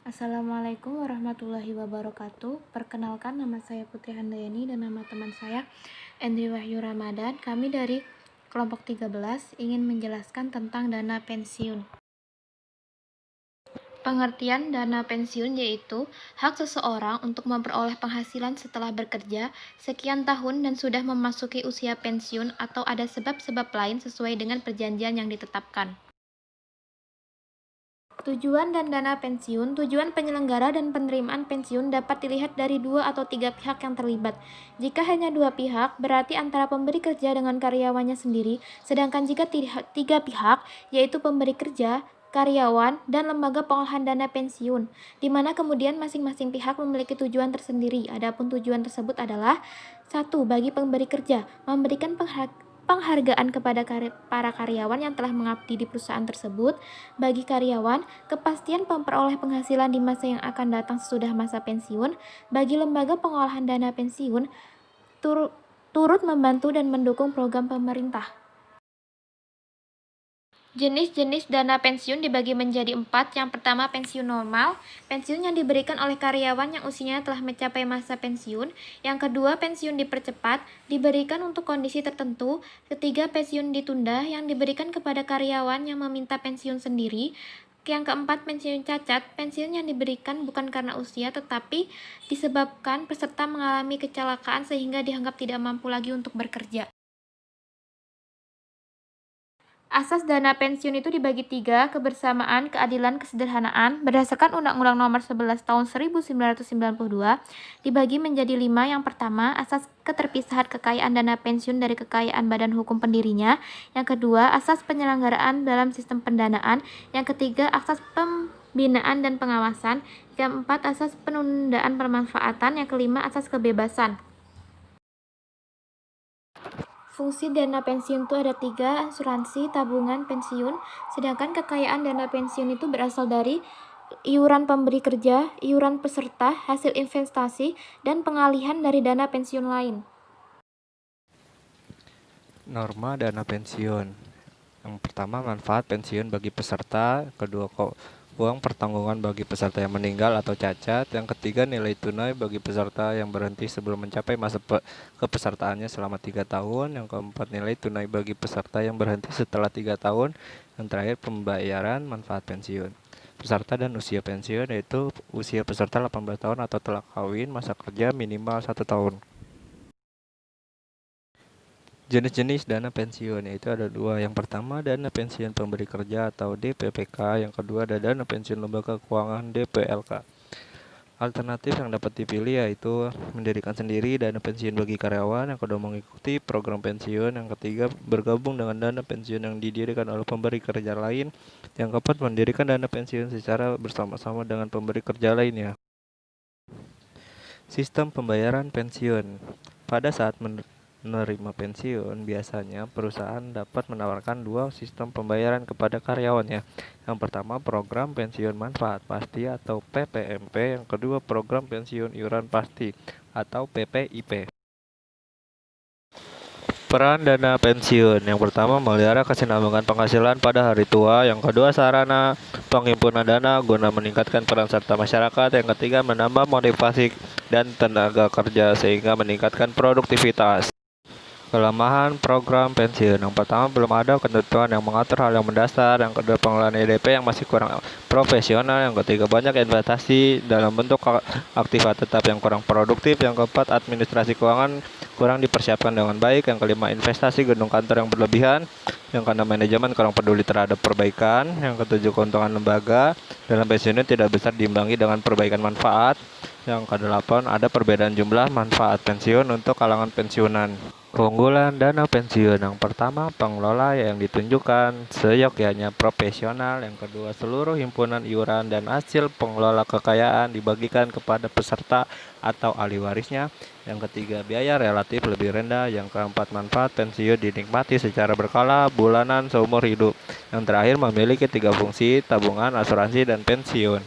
Assalamualaikum warahmatullahi wabarakatuh. Perkenalkan, nama saya Putri Handayani dan nama teman saya Andri Wahyu Ramadan. Kami dari kelompok 13 ingin menjelaskan tentang dana pensiun. Pengertian dana pensiun yaitu hak seseorang untuk memperoleh penghasilan setelah bekerja sekian tahun dan sudah memasuki usia pensiun atau ada sebab-sebab lain sesuai dengan perjanjian yang ditetapkan. Tujuan dan dana pensiun. Tujuan penyelenggara dan penerimaan pensiun dapat dilihat dari 2 atau 3 pihak yang terlibat. Jika hanya 2 pihak, berarti antara pemberi kerja dengan karyawannya sendiri, sedangkan jika 3 pihak, yaitu pemberi kerja, karyawan, dan lembaga pengolahan dana pensiun, di mana kemudian masing-masing pihak memiliki tujuan tersendiri. Adapun tujuan tersebut adalah 1. Bagi pemberi kerja, memberikan penghargaan kepada para karyawan yang telah mengabdi di perusahaan tersebut. Bagi karyawan, kepastian memperoleh penghasilan di masa yang akan datang sesudah masa pensiun. Bagi lembaga pengolahan dana pensiun, turut membantu dan mendukung program pemerintah. Jenis-jenis dana pensiun dibagi menjadi 4. Yang pertama, pensiun normal, pensiun yang diberikan oleh karyawan yang usianya telah mencapai masa pensiun. Yang kedua, pensiun dipercepat, diberikan untuk kondisi tertentu. Ketiga, pensiun ditunda, yang diberikan kepada karyawan yang meminta pensiun sendiri. Yang keempat, pensiun cacat, pensiun yang diberikan bukan karena usia, tetapi disebabkan peserta mengalami kecelakaan sehingga dianggap tidak mampu lagi untuk bekerja. Asas dana pensiun itu dibagi 3, kebersamaan, keadilan, kesederhanaan. Berdasarkan Undang-Undang Nomor 11 Tahun 1992, dibagi menjadi 5. Yang pertama, asas keterpisahan kekayaan dana pensiun dari kekayaan badan hukum pendirinya. Yang kedua, asas penyelenggaraan dalam sistem pendanaan. Yang ketiga, asas pembinaan dan pengawasan. Yang keempat, asas penundaan pemanfaatan. Yang kelima, asas kebebasan. Fungsi dana pensiun itu ada 3, asuransi, tabungan, pensiun. Sedangkan kekayaan dana pensiun itu berasal dari iuran pemberi kerja, iuran peserta, hasil investasi, dan pengalihan dari dana pensiun lain. Norma dana pensiun. Yang pertama, manfaat pensiun bagi peserta. Kedua, uang pertanggungan bagi peserta yang meninggal atau cacat. Yang ketiga, nilai tunai bagi peserta yang berhenti sebelum mencapai masa kepesertaannya selama 3 tahun. Yang keempat, nilai tunai bagi peserta yang berhenti setelah 3 tahun. Yang terakhir, pembayaran manfaat pensiun. Peserta dan usia pensiun yaitu usia peserta 18 tahun atau telah kawin, masa kerja minimal 1 tahun. Jenis-jenis dana pensiun yaitu ada 2. Yang pertama, dana pensiun pemberi kerja atau DPPK. Yang kedua, ada dana pensiun lembaga keuangan DPLK. Alternatif yang dapat dipilih yaitu mendirikan sendiri dana pensiun bagi karyawan. Yang kedua, mengikuti program pensiun. Yang ketiga, bergabung dengan dana pensiun yang didirikan oleh pemberi kerja lain. Yang keempat, mendirikan dana pensiun secara bersama-sama dengan pemberi kerja lainnya. Sistem pembayaran pensiun. Pada saat menerima pensiun, biasanya perusahaan dapat menawarkan 2 sistem pembayaran kepada karyawannya. Yang pertama, program pensiun manfaat pasti atau PPMP. Yang kedua, program pensiun iuran pasti atau PPIP. Peran dana pensiun. Yang pertama, memelihara kesinambungan penghasilan pada hari tua. Yang kedua, sarana penghimpunan dana guna meningkatkan peran serta masyarakat. Yang ketiga, menambah motivasi dan tenaga kerja sehingga meningkatkan produktivitas. Kelemahan program pensiun. Yang pertama, belum ada ketentuan yang mengatur hal yang mendasar. Yang kedua, pengelolaan EDP yang masih kurang profesional. Yang ketiga, banyak investasi dalam bentuk aktiva tetap yang kurang produktif. Yang keempat, administrasi keuangan kurang dipersiapkan dengan baik. Yang kelima, investasi gedung kantor yang berlebihan. Yang keenam, manajemen kurang peduli terhadap perbaikan. Yang ketujuh, keuntungan lembaga dalam pensiun tidak besar diimbangi dengan perbaikan manfaat. Yang kedelapan, ada perbedaan jumlah manfaat pensiun untuk kalangan pensiunan. Keunggulan dana pensiun. Yang pertama, pengelola yang ditunjukkan seyogyanya profesional. Yang kedua, seluruh himpunan iuran dan hasil pengelola kekayaan dibagikan kepada peserta atau ahli warisnya. Yang ketiga, biaya relatif lebih rendah. Yang keempat, manfaat pensiun dinikmati secara berkala bulanan seumur hidup. Yang terakhir, memiliki 3 fungsi, tabungan, asuransi, dan pensiun.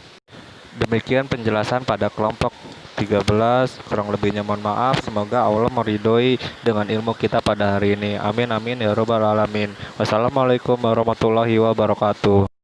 Demikian penjelasan pada kelompok 13, kurang lebihnya mohon maaf. Semoga Allah meridhoi dengan ilmu kita pada hari ini. Amin amin ya robbal alamin. Wassalamualaikum warahmatullahi wabarakatuh.